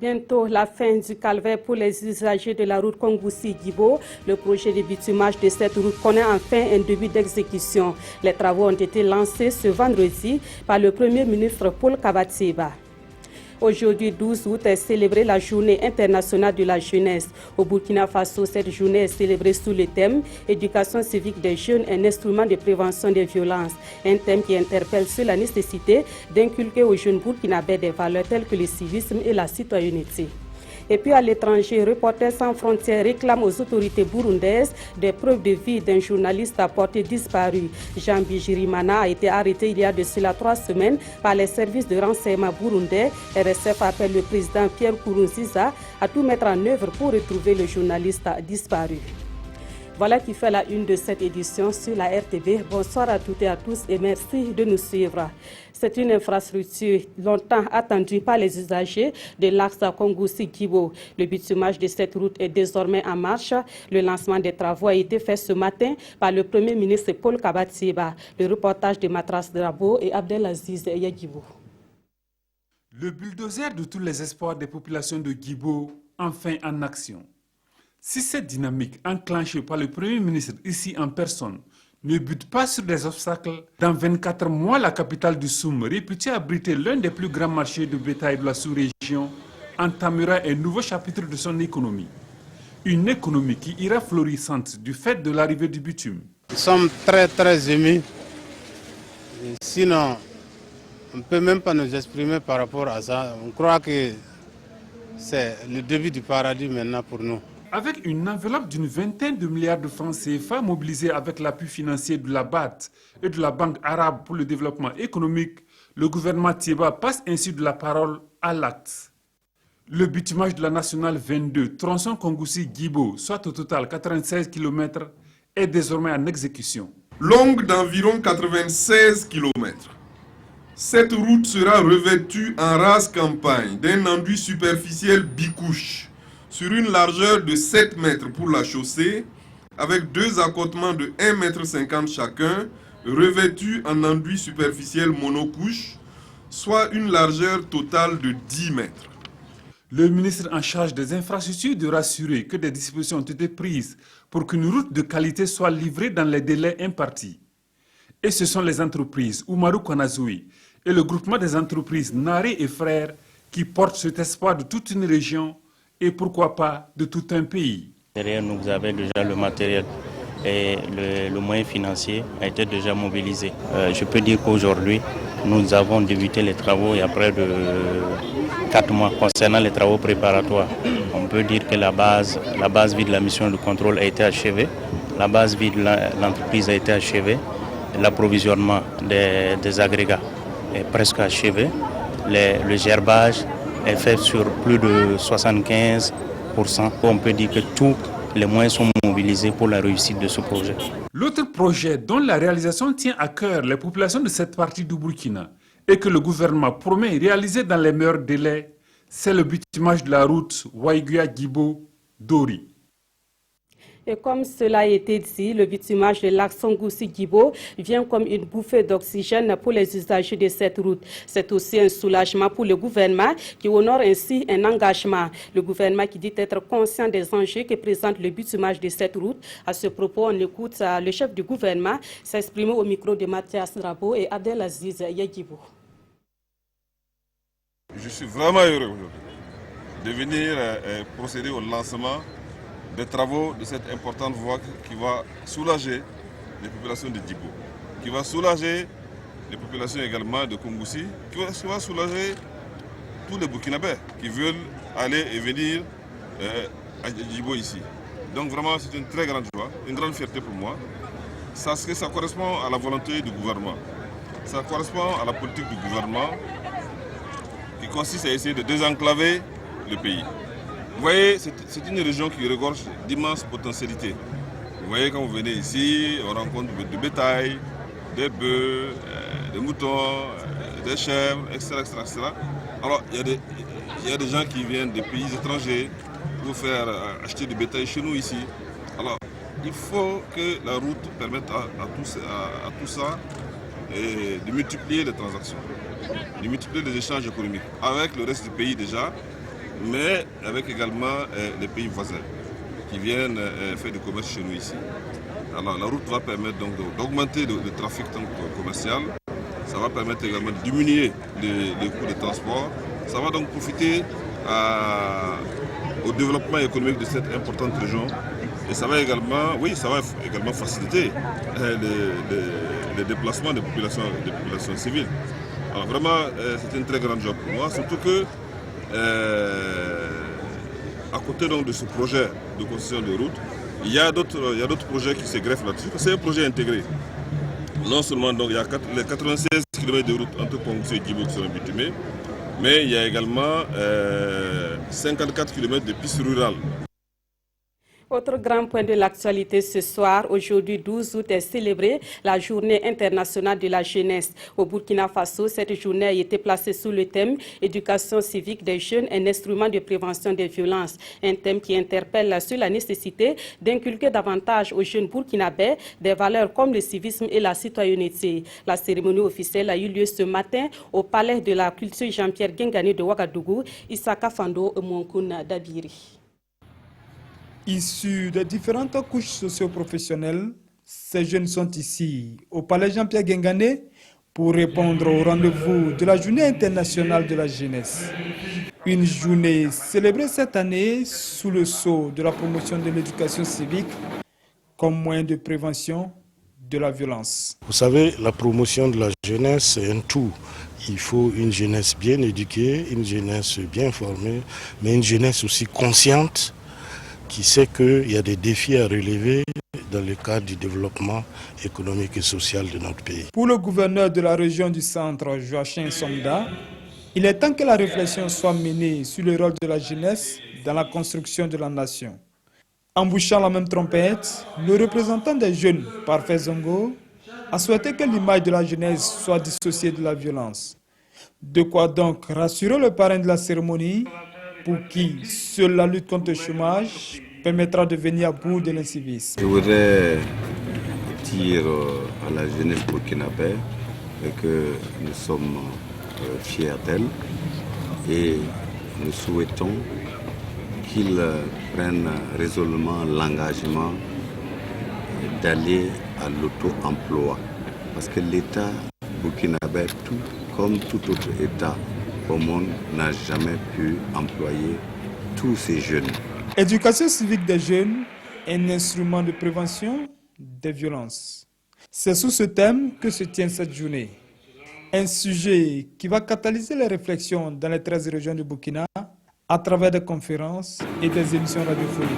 bientôt la fin du calvaire pour les usagers de la route Kongoussi-Guibo. Le projet de bitumage de cette route connaît enfin un début d'exécution. Les travaux ont été lancés ce vendredi par le Premier ministre Paul Kabateba. Aujourd'hui, 12 août, est célébrée la Journée internationale de la jeunesse. Au Burkina Faso, cette journée est célébrée sous le thème « Éducation civique des jeunes, un instrument de prévention des violences ». Un thème qui interpelle sur la nécessité d'inculquer aux jeunes burkinabés des valeurs telles que le civisme et la citoyenneté. Et puis à l'étranger, Reporters sans frontières réclame aux autorités burundaises des preuves de vie d'un journaliste porté disparu. Jean Bigirimana a été arrêté il y a de cela 3 semaines par les services de renseignement burundais. RSF appelle le président Pierre Nkurunziza à tout mettre en œuvre pour retrouver le journaliste disparu. Voilà qui fait la une de cette édition sur la RTV. Bonsoir à toutes et à tous et merci de nous suivre. C'est une infrastructure longtemps attendue par les usagers de l'axe Kongoussi-Guibo. Le bitumage de cette route est désormais en marche. Le lancement des travaux a été fait ce matin par le Premier ministre Paul Kabateba. Le reportage de Matras Drabo et Abdelaziz Yagibou. Le bulldozer de tous les espoirs des populations de Guibo, enfin en action. Si cette dynamique enclenchée par le Premier ministre ici en personne ne bute pas sur des obstacles, dans 24 mois, la capitale du Soum, réputée abriter l'un des plus grands marchés de bétail de la sous-région, entamera un nouveau chapitre de son économie. Une économie qui ira florissante du fait de l'arrivée du bitume. Nous sommes très émus. Sinon, on ne peut même pas nous exprimer par rapport à ça. On croit que c'est le début du paradis maintenant pour nous. Avec une enveloppe d'une vingtaine de milliards de francs CFA mobilisés avec l'appui financier de la BAD et de la Banque arabe pour le développement économique, le gouvernement Tieba passe ainsi de la parole à l'acte. Le bitumage de la nationale 22, tronçon Kongoussi-Guibo, soit au total 96 km, est désormais en exécution. Longue d'environ 96 km. Cette route sera revêtue en rase campagne d'un enduit superficiel bicouche, sur une largeur de 7 mètres pour la chaussée, avec 2 accotements de 1,50 m chacun, revêtus en enduit superficiel monocouche, soit une largeur totale de 10 mètres. Le ministre en charge des infrastructures de rassurer que des dispositions ont été prises pour qu'une route de qualité soit livrée dans les délais impartis. Et ce sont les entreprises Oumarou Kwanazoui et le groupement des entreprises Naré et Frères qui portent cet espoir de toute une région et pourquoi pas de tout un pays. Derrière nous, vous avez déjà le matériel et le moyen financier a été déjà mobilisé. Je peux dire qu'aujourd'hui, nous avons débuté les travaux il y a près de 4 mois concernant les travaux préparatoires. On peut dire que la base vie de la mission de contrôle a été achevée, la base vie de l'entreprise a été achevée, l'approvisionnement des agrégats est presque achevé, le gerbage est fait sur plus de 75%. On peut dire que tous les moyens sont mobilisés pour la réussite de ce projet. L'autre projet dont la réalisation tient à cœur les populations de cette partie du Burkina et que le gouvernement promet réaliser dans les meilleurs délais, c'est le bitumage de la route Waiguia-Guibo-Dori. Et comme cela a été dit, le bitumage de l'axe Kongoussi-Guibo vient comme une bouffée d'oxygène pour les usagers de cette route. C'est aussi un soulagement pour le gouvernement qui honore ainsi un engagement. Le gouvernement qui dit être conscient des enjeux que présente le bitumage de cette route. À ce propos, on écoute le chef du gouvernement s'exprimer au micro de Mathias Drabo et Abdelaziz Yagibou. Je suis vraiment heureux de venir procéder au lancement des travaux de cette importante voie qui va soulager les populations de Djibo, qui va soulager les populations également de Kongoussi, qui va soulager tous les Burkinabés qui veulent aller et venir à Djibo ici. Donc vraiment c'est une très grande joie, une grande fierté pour moi. Ça correspond à la volonté du gouvernement. Ça correspond à la politique du gouvernement qui consiste à essayer de désenclaver le pays. Vous voyez, c'est une région qui regorge d'immenses potentialités. Vous voyez, quand vous venez ici, on rencontre du bétail, des bœufs, des moutons, des chèvres, etc., etc. Alors, il y a des gens qui viennent des pays étrangers pour faire acheter du bétail chez nous ici. Alors, il faut que la route permette à tout ça de multiplier les transactions, de multiplier les échanges économiques avec le reste du pays déjà, mais avec également les pays voisins qui viennent faire du commerce chez nous ici. Alors la route va permettre donc d'augmenter le trafic commercial, ça va permettre également de diminuer les coûts de transport, ça va donc profiter au développement économique de cette importante région et ça va également, faciliter les déplacements des populations civiles. Alors vraiment, c'est une très grande job pour moi, surtout que à côté donc de ce projet de construction de route, il y a d'autres projets qui se greffent là-dessus. C'est un projet intégré. Non seulement donc, il y a les 96 km de route entre Kongoussou et Djibo qui sont bitumés, mais il y a également 54 km de pistes rurales. Autre grand point de l'actualité ce soir, aujourd'hui 12 août est célébrée la journée internationale de la jeunesse. Au Burkina Faso, cette journée a été placée sous le thème « Éducation civique des jeunes, un instrument de prévention des violences ». Un thème qui interpelle sur la nécessité d'inculquer davantage aux jeunes burkinabés des valeurs comme le civisme et la citoyenneté. La cérémonie officielle a eu lieu ce matin au Palais de la Culture Jean-Pierre Guingani de Ouagadougou, Issaka Fando et Monkoun Dabiri. Issus de différentes couches socio-professionnelles, ces jeunes sont ici au Palais Jean-Pierre Guingani pour répondre au rendez-vous de la Journée internationale de la jeunesse. Une journée célébrée cette année sous le sceau de la promotion de l'éducation civique comme moyen de prévention de la violence. Vous savez, la promotion de la jeunesse, c'est un tout. Il faut une jeunesse bien éduquée, une jeunesse bien formée, mais une jeunesse aussi consciente, qui sait qu'il y a des défis à relever dans le cadre du développement économique et social de notre pays. Pour le gouverneur de la région du centre, Joachim Somda, il est temps que la réflexion soit menée sur le rôle de la jeunesse dans la construction de la nation. En bouchant la même trompette, le représentant des jeunes, Parfait Zongo, a souhaité que l'image de la jeunesse soit dissociée de la violence. De quoi donc rassurer le parrain de la cérémonie, pour qui seule la lutte contre le chômage permettra de venir à bout de l'incivisme. Je voudrais dire à la jeunesse burkinabé que nous sommes fiers d'elle et nous souhaitons qu'ils prennent résolument l'engagement d'aller à l'auto-emploi. Parce que l'État burkinabé, comme tout autre État au monde, n'a jamais pu employer tous ces jeunes. Éducation civique des jeunes, un instrument de prévention des violences. C'est sous ce thème que se tient cette journée. Un sujet qui va catalyser les réflexions dans les 13 régions du Burkina à travers des conférences et des émissions radiophoniques.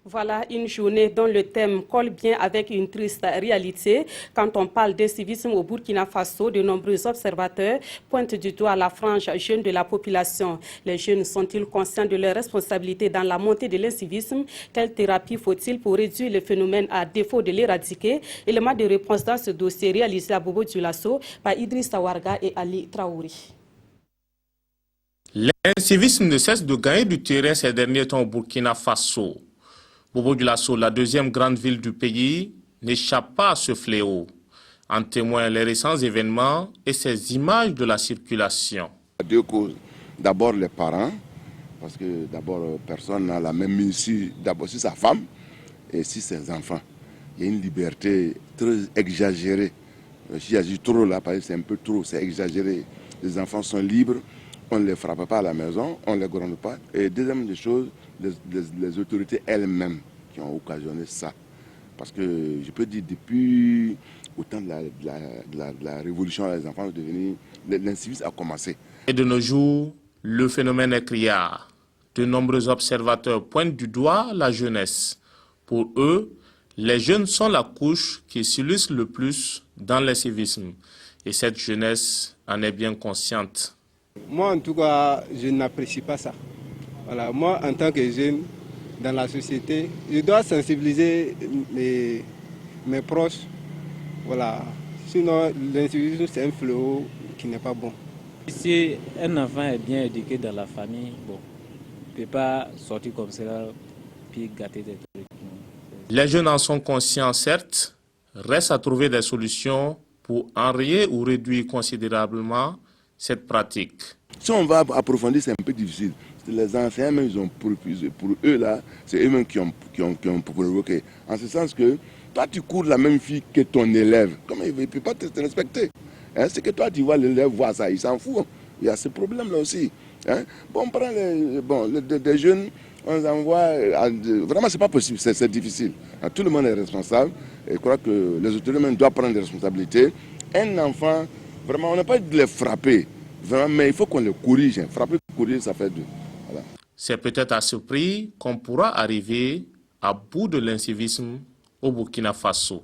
Voilà une journée dont le thème colle bien avec une triste réalité. Quand on parle d'incivisme au Burkina Faso, de nombreux observateurs pointent du doigt la frange jeune de la population. Les jeunes sont-ils conscients de leurs responsabilités dans la montée de l'incivisme? Quelle thérapie faut-il pour réduire le phénomène à défaut de l'éradiquer? Élément de réponse dans ce dossier réalisé à Bobo Dioulasso par Idriss Tawarga et Ali Traouri. L'incivisme ne cesse de gagner du terrain ces derniers temps au Burkina Faso. Bobo Dioulasso, la deuxième grande ville du pays, n'échappe pas à ce fléau. En témoignent les récents événements et ces images de la circulation. Deux causes. D'abord les parents, parce que d'abord personne n'a la même issue, d'abord sur sa femme et sur ses enfants. Il y a une liberté très exagérée. Si j'agis trop là, c'est un peu trop, c'est exagéré. Les enfants sont libres, on ne les frappe pas à la maison, on ne les gronde pas. Et deuxième des choses, les autorités elles-mêmes qui ont occasionné ça. Parce que je peux dire, depuis au temps de la révolution, les enfants sont devenus, l'incivisme a commencé. Et de nos jours, le phénomène est criard. De nombreux observateurs pointent du doigt la jeunesse. Pour eux, les jeunes sont la couche qui s'illustre le plus dans l'incivisme. Et cette jeunesse en est bien consciente. Moi, en tout cas, je n'apprécie pas ça. Voilà, moi, en tant que jeune dans la société, je dois sensibiliser mes proches. Voilà. Sinon, l'incivisme, c'est un fléau qui n'est pas bon. Si un enfant est bien éduqué dans la famille, bon, il ne peut pas sortir comme ça puis gâter des trucs. Les jeunes en sont conscients, certes, reste à trouver des solutions pour enrayer ou réduire considérablement cette pratique. Si on va approfondir, c'est un peu difficile. Les anciens, même, ils ont pour eux, là, c'est eux-mêmes qui ont provoqué. En ce sens que toi, tu cours la même fille que ton élève. Comment il ne peut pas te respecter? Hein? C'est que toi, tu vois l'élève voir ça, il s'en fout. Il y a ce problème-là aussi. Hein? Bon, on prend des jeunes, on les envoie. Vraiment, ce n'est pas possible, c'est difficile. Tout le monde est responsable. Et je crois que les autorités doivent prendre des responsabilités. Un enfant, vraiment, on n'a pas dit de les frapper. Vraiment, mais il faut qu'on les corrige. Frapper, corriger, ça fait deux. Voilà. C'est peut-être à ce prix qu'on pourra arriver à bout de l'incivisme au Burkina Faso.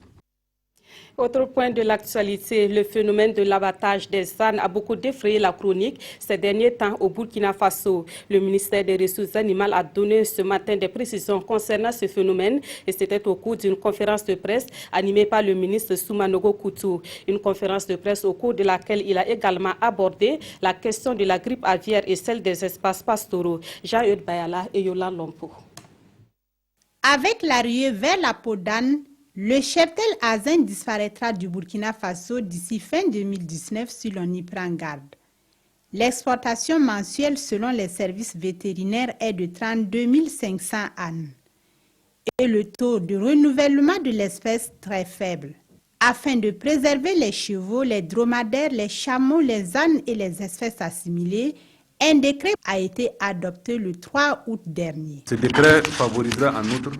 Autre point de l'actualité, le phénomène de l'abattage des ânes a beaucoup défrayé la chronique ces derniers temps au Burkina Faso. Le ministère des Ressources animales a donné ce matin des précisions concernant ce phénomène et c'était au cours d'une conférence de presse animée par le ministre Soumanogo Koutou. Une conférence de presse au cours de laquelle il a également abordé la question de la grippe aviaire et celle des espaces pastoraux. Jean-Eudes Bayala et Yolande Lompo. Avec la ruée vers la peau d'âne, le cheptel asin disparaîtra du Burkina Faso d'ici fin 2019 si l'on y prend garde. L'exportation mensuelle selon les services vétérinaires est de 32 500 ânes et le taux de renouvellement de l'espèce très faible. Afin de préserver les chevaux, les dromadaires, les chameaux, les ânes et les espèces assimilées, un décret a été adopté le 3 août dernier. Ce décret favorisera en outre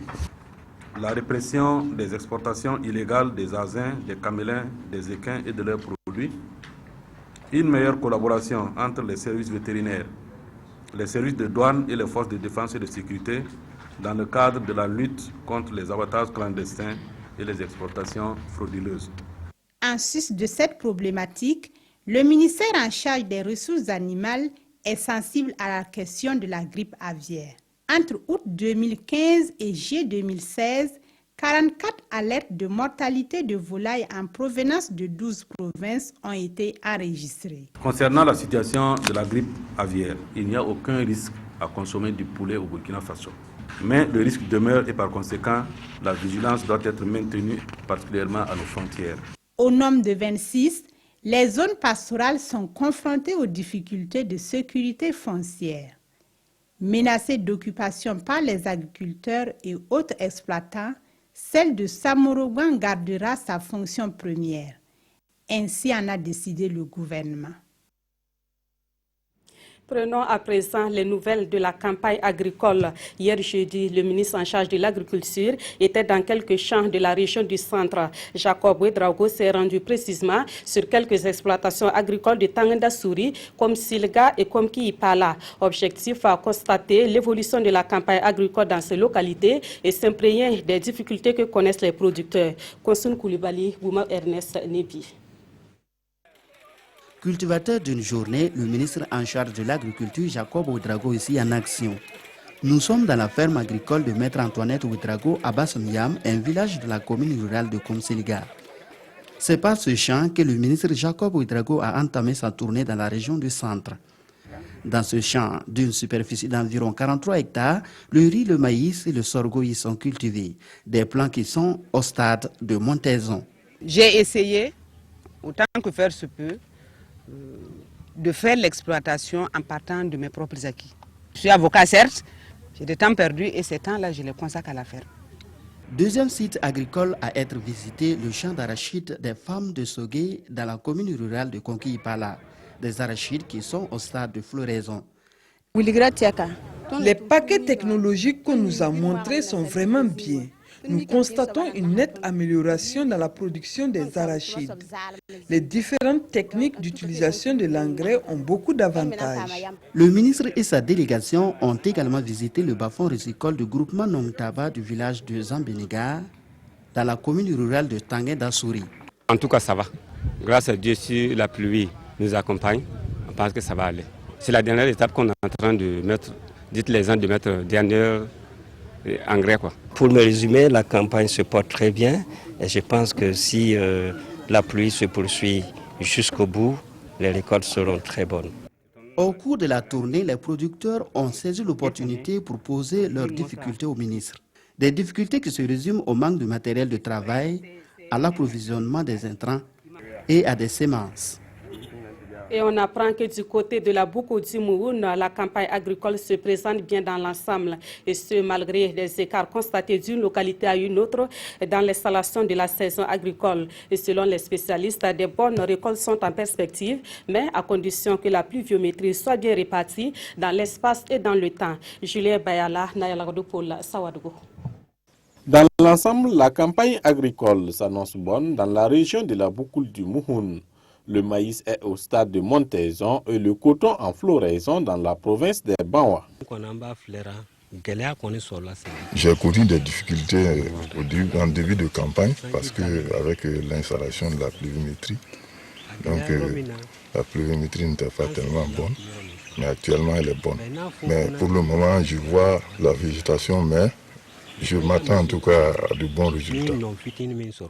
la répression des exportations illégales des asins, des camélins, des équins et de leurs produits, une meilleure collaboration entre les services vétérinaires, les services de douane et les forces de défense et de sécurité dans le cadre de la lutte contre les abattages clandestins et les exportations frauduleuses. En sus de cette problématique, le ministère en charge des ressources animales est sensible à la question de la grippe aviaire. Entre août 2015 et juillet 2016, 44 alertes de mortalité de volailles en provenance de 12 provinces ont été enregistrées. Concernant la situation de la grippe aviaire, il n'y a aucun risque à consommer du poulet au Burkina Faso. Mais le risque demeure et par conséquent, la vigilance doit être maintenue, particulièrement à nos frontières. Au nombre de 26, les zones pastorales sont confrontées aux difficultés de sécurité foncière. Menacée d'occupation par les agriculteurs et autres exploitants, celle de Samorogan gardera sa fonction première. Ainsi en a décidé le gouvernement. Prenons à présent les nouvelles de la campagne agricole. Hier jeudi, le ministre en charge de l'agriculture était dans quelques champs de la région du centre. Jacob Ouedraogo s'est rendu précisément sur quelques exploitations agricoles de Tangendasouri, comme Silga et comme Kiipala. Objectif à constater l'évolution de la campagne agricole dans ces localités et s'imprégner des difficultés que connaissent les producteurs. Konsun Koulibaly, Bouma Ernest Nebi. Cultivateur d'une journée, le ministre en charge de l'agriculture, Jacob Ouedraogo, ici en action. Nous sommes dans la ferme agricole de Maître Antoinette Ouedraogo à Bassamiam, un village de la commune rurale de Komseliga. C'est par ce champ que le ministre Jacob Ouedraogo a entamé sa tournée dans la région du centre. Dans ce champ, d'une superficie d'environ 43 hectares, le riz, le maïs et le sorgho y sont cultivés, des plants qui sont au stade de montaison. J'ai essayé, autant que faire se peut, de faire l'exploitation en partant de mes propres acquis. Je suis avocat, certes, j'ai des temps perdus et ces temps-là, je les consacre à la ferme. Deuxième site agricole à être visité, le champ d'arachides des femmes de Sogué dans la commune rurale de Konkiipala. Des arachides qui sont au stade de floraison. Les paquets technologiques qu'on nous a montrés sont vraiment bien. Nous constatons une nette amélioration dans la production des arachides. Les différentes techniques d'utilisation de l'engrais ont beaucoup d'avantages. Le ministre et sa délégation ont également visité le bas-fond risicole du groupement Nongtaba du village de Zambénégar, dans la commune rurale de Tangendasouri. En tout cas, ça va. Grâce à Dieu, si la pluie nous accompagne, on pense que ça va aller. C'est la dernière étape qu'on est en train de mettre, dites les gens de mettre dernier engrais, quoi. Pour me résumer, la campagne se porte très bien et je pense que si la pluie se poursuit jusqu'au bout, les récoltes seront très bonnes. Au cours de la tournée, les producteurs ont saisi l'opportunité pour poser leurs difficultés au ministre. Des difficultés qui se résument au manque de matériel de travail, à l'approvisionnement des intrants et à des semences. Et on apprend que du côté de la Boukou du Mouhoun, la campagne agricole se présente bien dans l'ensemble. Et ce, malgré les écarts constatés d'une localité à une autre dans l'installation de la saison agricole. Et selon les spécialistes, des bonnes récoltes sont en perspective, mais à condition que la pluviométrie soit bien répartie dans l'espace et dans le temps. Julien Bayala, Nayalagodou pour Sawadougou. Dans l'ensemble, la campagne agricole s'annonce bonne dans la région de la Boukoul du Mouhoun. Le maïs est au stade de montaison et le coton en floraison dans la province des Banwa. J'ai connu des difficultés en début de campagne parce qu'avec l'installation de la pluviométrie, la pluviométrie n'était pas tellement bonne, mais actuellement elle est bonne. Mais pour le moment, je vois la végétation, mais je m'attends en tout cas à de bons résultats.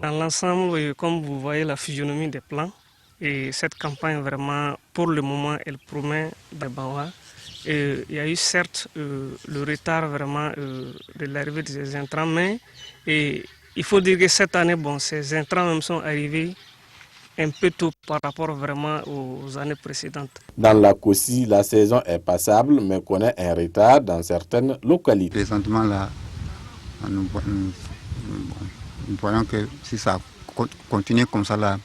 Dans l'ensemble, comme vous voyez la physionomie des plants, et cette campagne vraiment, pour le moment, elle promet des Banwa. Il y a eu certes le retard vraiment de l'arrivée de ces intrants, mais il faut dire que cette année, bon, ces intrants même sont arrivés un peu tôt par rapport vraiment aux années précédentes. Dans la Kossi, la saison est passable, mais connaît un retard dans certaines localités. Présentement, là, nous voyons que si ça continue comme ça, là,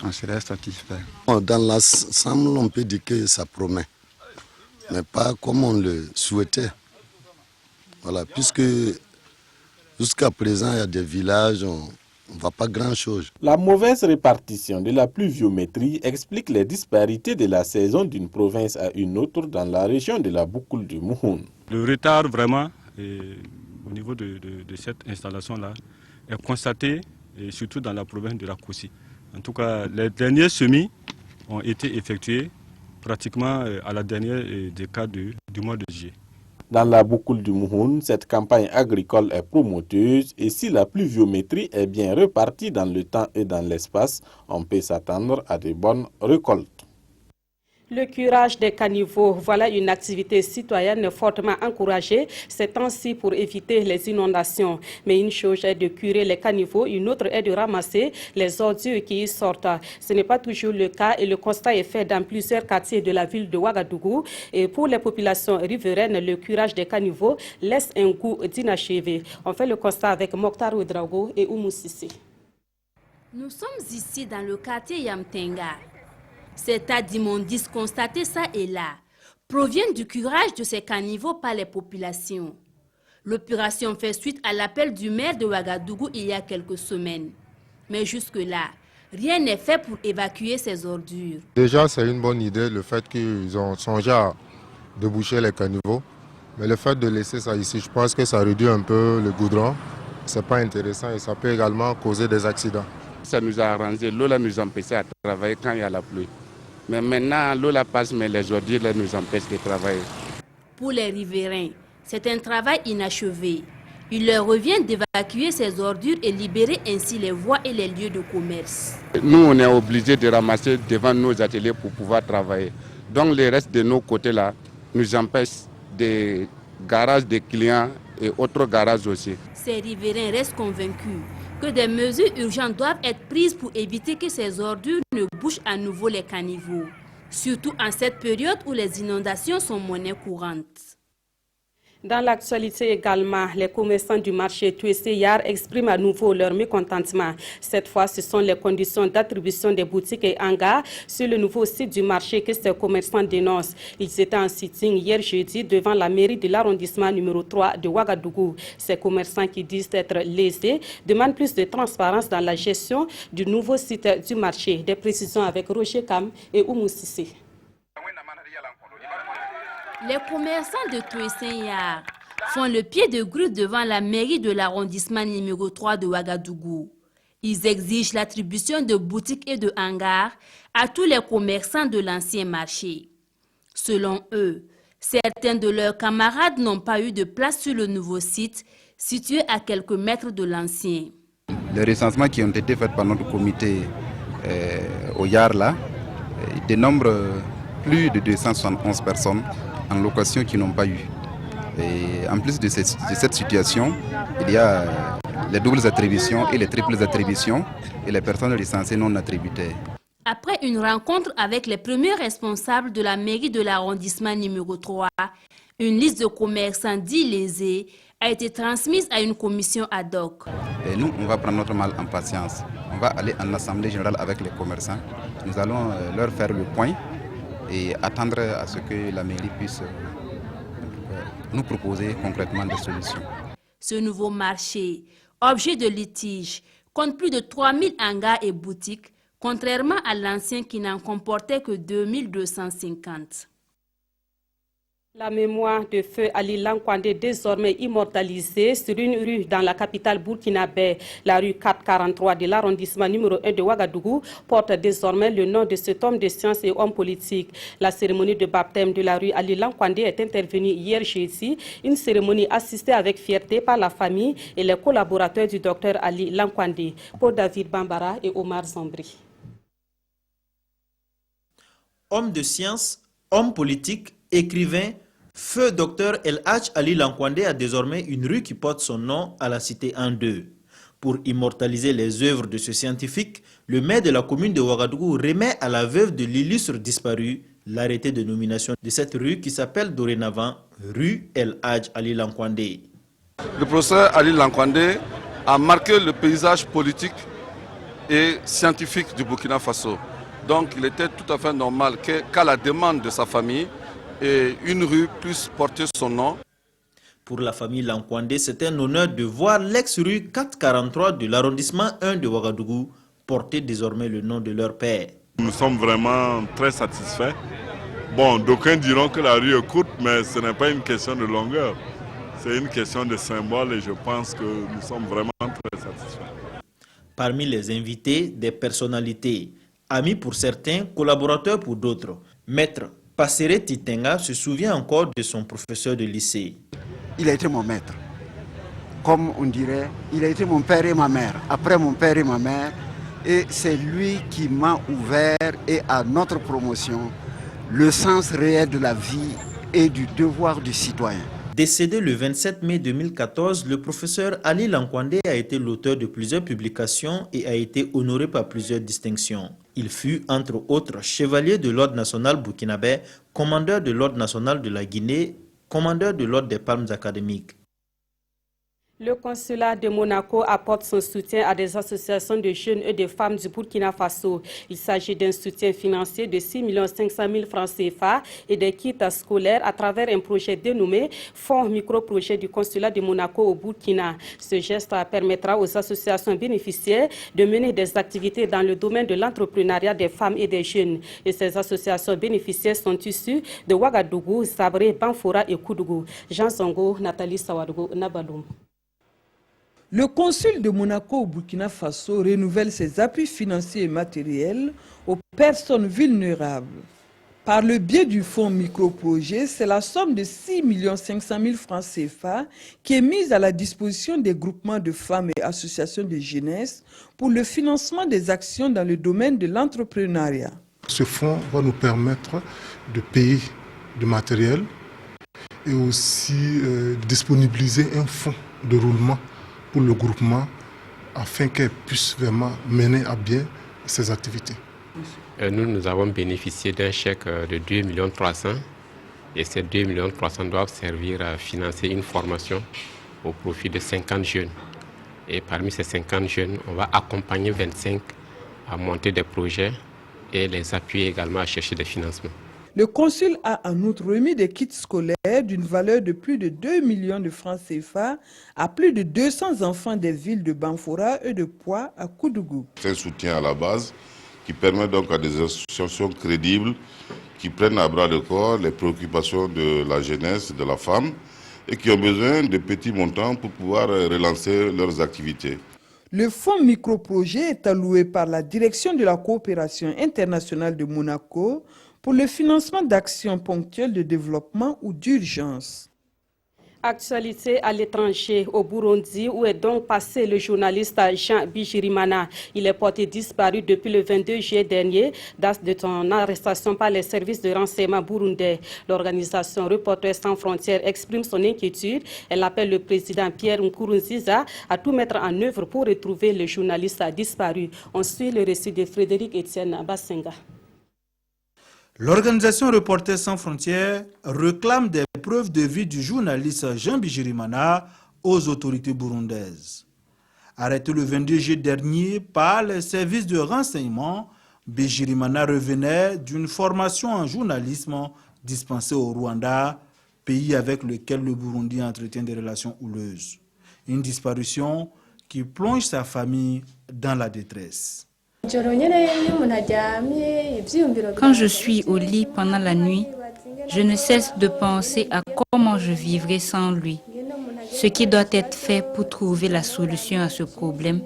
on serait satisfait. Dans l'ensemble, on peut dire que ça promet, mais pas comme on le souhaitait. Voilà, puisque jusqu'à présent, il y a des villages, on ne voit pas grand-chose. La mauvaise répartition de la pluviométrie explique les disparités de la saison d'une province à une autre dans la région de la Boukoul du Mouhoun. Le retard vraiment au niveau de cette installation-là est constaté, et surtout dans la province de la Kossi. En tout cas, les derniers semis ont été effectués pratiquement à la dernière décade du mois de juillet. Dans la Boukoul du Mouhoun, cette campagne agricole est promoteuse et si la pluviométrie est bien répartie dans le temps et dans l'espace, on peut s'attendre à de bonnes récoltes. Le curage des caniveaux, voilà une activité citoyenne fortement encouragée ces temps-ci pour éviter les inondations. Mais une chose est de curer les caniveaux, une autre est de ramasser les ordures qui y sortent. Ce n'est pas toujours le cas et le constat est fait dans plusieurs quartiers de la ville de Ouagadougou. Et pour les populations riveraines, le curage des caniveaux laisse un goût d'inachevé. On fait le constat avec Mokhtar Ouedraogo et Oumou Sissi. Nous sommes ici dans le quartier Yamtenga. Ces tas d'immondices constatés ça et là proviennent du curage de ces caniveaux par les populations. L'opération fait suite à l'appel du maire de Ouagadougou il y a quelques semaines. Mais jusque-là, rien n'est fait pour évacuer ces ordures. Déjà, c'est une bonne idée le fait qu'ils ont songé à déboucher les caniveaux. Mais le fait de laisser ça ici, je pense que ça réduit un peu le goudron. C'est pas intéressant et ça peut également causer des accidents. Ça nous a arrangé, l'eau là nous empêchait de travailler quand il y a la pluie. Mais maintenant, l'eau là passe, mais les ordures là nous empêchent de travailler. Pour les riverains, c'est un travail inachevé. Il leur revient d'évacuer ces ordures et libérer ainsi les voies et les lieux de commerce. Nous, on est obligés de ramasser devant nos ateliers pour pouvoir travailler. Donc, le reste de nos côtés là nous empêche des garages des clients et autres garages aussi. Ces riverains restent convaincus que des mesures urgentes doivent être prises pour éviter que ces ordures ne bouchent à nouveau les caniveaux. Surtout en cette période où les inondations sont monnaie courante. Dans l'actualité également, les commerçants du marché Tuessé-Yar expriment à nouveau leur mécontentement. Cette fois, ce sont les conditions d'attribution des boutiques et hangars sur le nouveau site du marché que ces commerçants dénoncent. Ils étaient en sitting hier jeudi devant la mairie de l'arrondissement numéro 3 de Ouagadougou. Ces commerçants qui disent être lésés demandent plus de transparence dans la gestion du nouveau site du marché. Des précisions avec Roger Kam et Oumou Sissé. Les commerçants de Tuessé-Yar font le pied de grue devant la mairie de l'arrondissement numéro 3 de Ouagadougou. Ils exigent l'attribution de boutiques et de hangars à tous les commerçants de l'ancien marché. Selon eux, certains de leurs camarades n'ont pas eu de place sur le nouveau site, situé à quelques mètres de l'ancien. Les recensements qui ont été faits par notre comité au Yar là, dénombrent plus de 271 personnes en location qui n'ont pas eu. Et en plus de cette situation, il y a les doubles attributions et les triples attributions et les personnes recensées non attributaires. Après une rencontre avec les premiers responsables de la mairie de l'arrondissement numéro 3, une liste de commerçants dits lésés a été transmise à une commission ad hoc. Et nous, on va prendre notre mal en patience. On va aller en assemblée générale avec les commerçants. Nous allons leur faire le point et attendre à ce que la mairie puisse nous proposer concrètement des solutions. Ce nouveau marché, objet de litige, compte plus de 3000 hangars et boutiques, contrairement à l'ancien qui n'en comportait que 2250. La mémoire de feu Ali Lankwandé, désormais immortalisée sur une rue dans la capitale burkinabé, la rue 443 de l'arrondissement numéro 1 de Ouagadougou, porte désormais le nom de cet homme de science et homme politique. La cérémonie de baptême de la rue Ali Lankwandé est intervenue hier jeudi, une cérémonie assistée avec fierté par la famille et les collaborateurs du docteur Ali Lankwandé, pour David Bambara et Omar Zambri. Homme de science, homme politique, écrivain, Feu Dr El Hadj Ali Lankwandé a désormais une rue qui porte son nom à la cité 1-2. Pour immortaliser les œuvres de ce scientifique, le maire de la commune de Ouagadougou remet à la veuve de l'illustre disparu l'arrêté de nomination de cette rue qui s'appelle dorénavant rue El Hadj Ali Lankwandé. Le professeur Ali Lankwandé a marqué le paysage politique et scientifique du Burkina Faso. Donc il était tout à fait normal qu'à la demande de sa famille, et une rue puisse porter son nom. Pour la famille Lankwandé, c'est un honneur de voir l'ex-rue 443 de l'arrondissement 1 de Ouagadougou porter désormais le nom de leur père. Nous sommes vraiment très satisfaits. Bon, d'aucuns diront que la rue est courte, mais ce n'est pas une question de longueur. C'est une question de symbole et je pense que nous sommes vraiment très satisfaits. Parmi les invités, des personnalités, amis pour certains, collaborateurs pour d'autres. Maître Passere Titenga se souvient encore de son professeur de lycée. Il a été mon maître. Comme on dirait, il a été mon père et ma mère. Après mon père et ma mère, et c'est lui qui m'a ouvert, et à notre promotion, le sens réel de la vie et du devoir du citoyen. Décédé le 27 mai 2014, le professeur Ali Lankwandé a été l'auteur de plusieurs publications et a été honoré par plusieurs distinctions. Il fut, entre autres, chevalier de l'Ordre national burkinabé, commandeur de l'Ordre national de la Guinée, commandeur de l'Ordre des Palmes académiques. Le consulat de Monaco apporte son soutien à des associations de jeunes et de femmes du Burkina Faso. Il s'agit d'un soutien financier de 6 500 000 francs CFA et des kits scolaires à travers un projet dénommé Fonds micro-projet du consulat de Monaco au Burkina. Ce geste permettra aux associations bénéficiaires de mener des activités dans le domaine de l'entrepreneuriat des femmes et des jeunes. Et ces associations bénéficiaires sont issues de Ouagadougou, Zabré, Banfora et Koudougou. Jean Zongo, Nathalie Sawadougou, Nabaloum. Le consul de Monaco au Burkina Faso renouvelle ses appuis financiers et matériels aux personnes vulnérables. Par le biais du fonds micro-projet, c'est la somme de 6 500 000 francs CFA qui est mise à la disposition des groupements de femmes et associations de jeunesse pour le financement des actions dans le domaine de l'entrepreneuriat. Ce fonds va nous permettre de payer du matériel et aussi disponibiliser un fonds de roulement pour le groupement afin qu'elle puisse vraiment mener à bien ses activités. Nous avons bénéficié d'un chèque de 2 300 000 et ces 2 300 000 doivent servir à financer une formation au profit de 50 jeunes. Et parmi ces 50 jeunes, on va accompagner 25 à monter des projets et les appuyer également à chercher des financements. Le consul a en outre remis des kits scolaires d'une valeur de plus de 2 millions de francs CFA à plus de 200 enfants des villes de Banfora et de Poix à Koudougou. C'est un soutien à la base qui permet donc à des associations crédibles qui prennent à bras le corps les préoccupations de la jeunesse, de la femme et qui ont besoin de petits montants pour pouvoir relancer leurs activités. Le fonds micro-projet est alloué par la Direction de la coopération internationale de Monaco pour le financement d'actions ponctuelles de développement ou d'urgence. Actualité à l'étranger, au Burundi, où est donc passé le journaliste Jean Bigirimana. Il est porté disparu depuis le 22 juillet dernier, date de son arrestation par les services de renseignement burundais. L'organisation Reporters sans frontières exprime son inquiétude. Elle appelle le président Pierre Nkurunziza à tout mettre en œuvre pour retrouver le journaliste disparu. On suit le récit de Frédéric Etienne Bassenga. L'organisation Reporters sans frontières réclame des preuves de vie du journaliste Jean Bigirimana aux autorités burundaises. Arrêté le 22 juillet dernier par les services de renseignement, Bigirimana revenait d'une formation en journalisme dispensée au Rwanda, pays avec lequel le Burundi entretient des relations houleuses. Une disparition qui plonge sa famille dans la détresse. Quand je suis au lit pendant la nuit, je ne cesse de penser à comment je vivrai sans lui. Ce qui doit être fait pour trouver la solution à ce problème,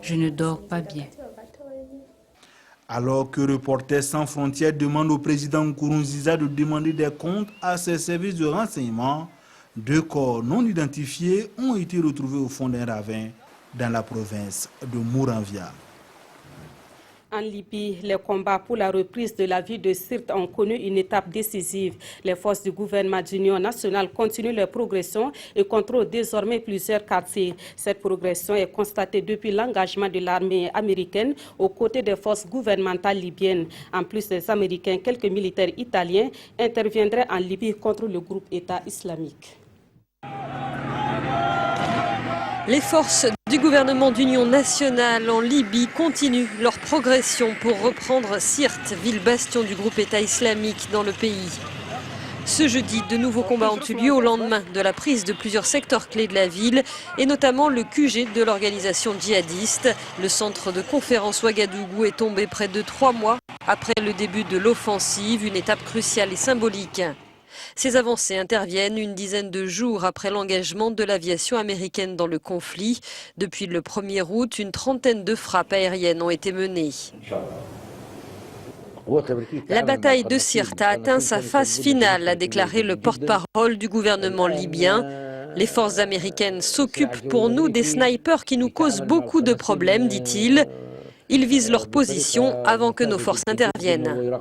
je ne dors pas bien. Alors que Reporters sans frontières demande au président Nkurunziza de demander des comptes à ses services de renseignement, 2 corps non identifiés ont été retrouvés au fond d'un ravin dans la province de Mouranvia. En Libye, les combats pour la reprise de la ville de Sirte ont connu une étape décisive. Les forces du gouvernement d'union nationale continuent leur progression et contrôlent désormais plusieurs quartiers. Cette progression est constatée depuis l'engagement de l'armée américaine aux côtés des forces gouvernementales libyennes. En plus des Américains, quelques militaires italiens interviendraient en Libye contre le groupe État islamique. Les forces du gouvernement d'union nationale en Libye continuent leur progression pour reprendre Sirte, ville bastion du groupe État islamique dans le pays. Ce jeudi, de nouveaux combats ont eu lieu au lendemain de la prise de plusieurs secteurs clés de la ville et notamment le QG de l'organisation djihadiste. Le centre de conférence Ouagadougou est tombé près de 3 mois après le début de l'offensive, une étape cruciale et symbolique. Ces avancées interviennent une dizaine de jours après l'engagement de l'aviation américaine dans le conflit. Depuis le 1er août, une trentaine de frappes aériennes ont été menées. La bataille de Sirte a atteint sa phase finale, a déclaré le porte-parole du gouvernement libyen. Les forces américaines s'occupent pour nous des snipers qui nous causent beaucoup de problèmes, dit-il. Ils visent leur position avant que nos forces interviennent.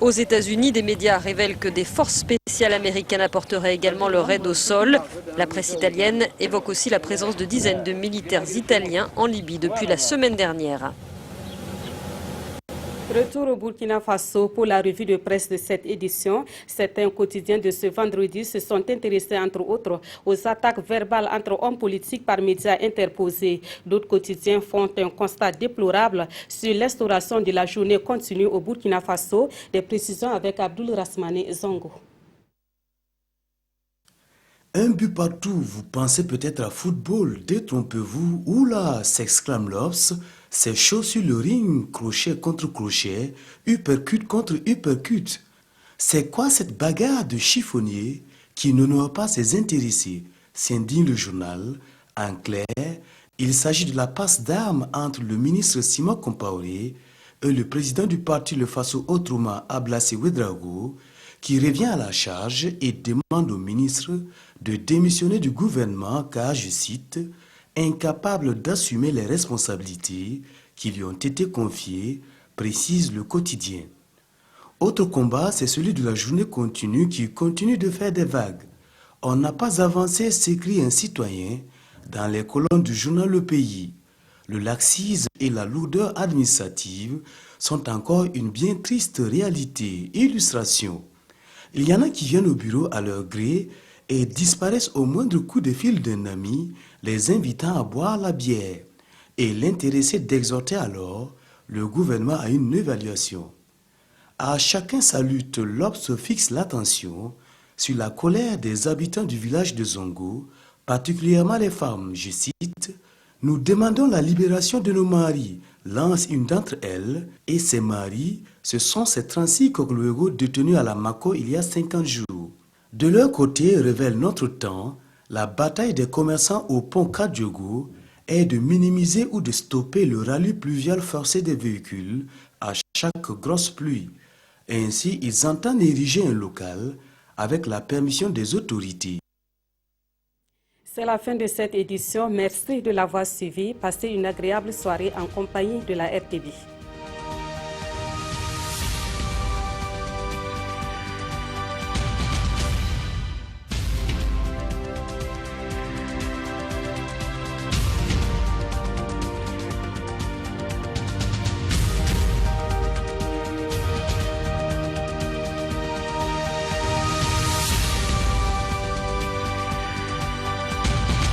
Aux États-Unis, des médias révèlent que des forces spéciales américaines apporteraient également leur aide au sol. La presse italienne évoque aussi la présence de dizaines de militaires italiens en Libye depuis la semaine dernière. Retour au Burkina Faso pour la revue de presse de cette édition. Certains quotidiens de ce vendredi se sont intéressés, entre autres, aux attaques verbales entre hommes politiques par médias interposés. D'autres quotidiens font un constat déplorable sur l'instauration de la journée continue au Burkina Faso. Des précisions avec Abdoul Rasmane Zongo. Un but partout, vous pensez peut-être à football, détrompez-vous, oula, s'exclame l'Obs, c'est chaud sur le ring, crochet contre crochet, uppercut contre uppercut. C'est quoi cette bagarre de chiffonnier qui n'honore pas ses intéressés, s'indigne le journal. En clair, il s'agit de la passe d'armes entre le ministre Simon Compaoré et le président du parti Le Faso Autrement, Ablassé Ouedraogo, qui revient à la charge et demande au ministre de démissionner du gouvernement car, je cite, incapable d'assumer les responsabilités qui lui ont été confiées, précise le quotidien. Autre combat, c'est celui de la journée continue qui continue de faire des vagues. On n'a pas avancé, s'écrit un citoyen dans les colonnes du journal Le Pays. Le laxisme et la lourdeur administrative sont encore une bien triste réalité. Illustration. Il y en a qui viennent au bureau à leur gré et disparaissent au moindre coup de fil d'un ami, les invitant à boire la bière. Et l'intéressé d'exhorter alors le gouvernement à une évaluation. À chacun sa lutte, l'Obs fixe l'attention sur la colère des habitants du village de Zongo, particulièrement les femmes. Je cite, « Nous demandons la libération de nos maris », lance une d'entre elles, et ces maris, ce sont ces 36 Kokluego détenus à la Mako il y a 50 jours. De leur côté, révèle Notre Temps, la bataille des commerçants au pont Kadiogo est de minimiser ou de stopper le rallye pluvial forcé des véhicules à chaque grosse pluie. Ainsi, ils entendent ériger un local avec la permission des autorités. C'est la fin de cette édition. Merci de l'avoir suivi. Passez une agréable soirée en compagnie de la RTB.